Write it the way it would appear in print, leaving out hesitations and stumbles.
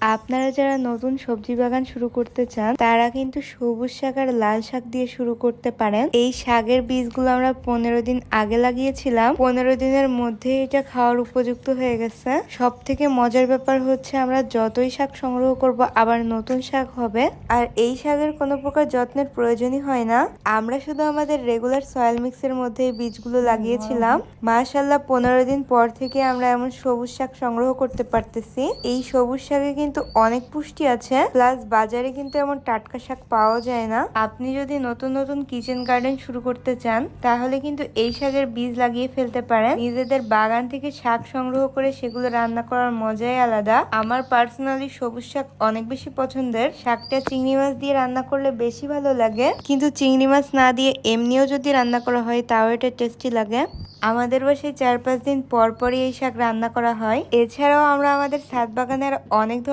আপনারা যারা নতুন সবজি বাগান শুরু করতে চান তারা কিন্তু সবুজ শাক আর লাল শাক দিয়ে শুরু করতে পারেন। এই শাকের বীজগুলো আমরা 15 দিন আগে লাগিয়েছিলাম, 15 দিনের মধ্যে এটা খাওয়ার উপযুক্ত হয়ে গেছে। সব থেকে মজার ব্যাপার হচ্ছে আমরা যতই শাক সংগ্রহ করব আবার নতুন শাক হবে। আর এই শাকের কোনো প্রকার যত্নের প্রয়োজনই হয় না। আমরা শুধু আমাদের রেগুলার সয়েল মিক্সের মধ্যে এই বীজগুলো লাগিয়েছিলাম। মাশাআল্লাহ 15 দিন পর থেকে আমরা এমন সবুজ শাক সংগ্রহ করতে পারতেছি। এই সবুজ শাকে কিন্তু অনেক পুষ্টি আছে, প্লাস বাজারে কিন্তু এমন টাটকা শাক পাওয়া যায় না। আপনি যদি নতুন নতুন কিচেন গার্ডেন শুরু করতে চান তাহলে কিন্তু এই শাকের বীজ লাগিয়ে ফেলতে পারেন। নিজেদের বাগান থেকে শাক সংগ্রহ করে সেগুলো রান্না করার মজাই আলাদা। আমার পার্সোনালি সবুজ শাক অনেক বেশি পছন্দের। শাকটা চিংড়ি মাছ দিয়ে রান্না করলে বেশি ভালো লাগে, কিন্তু চিংড়ি মাছ না দিয়ে এমনিও যদি রান্না করা হয় তাও এটা টেস্টি লাগে। আমাদের বাসায় 4-5 দিন পর পরই এই শাক রান্না করা হয়। এছাড়াও আমরা আমাদের ছাদ বাগানের অনেক ধরনের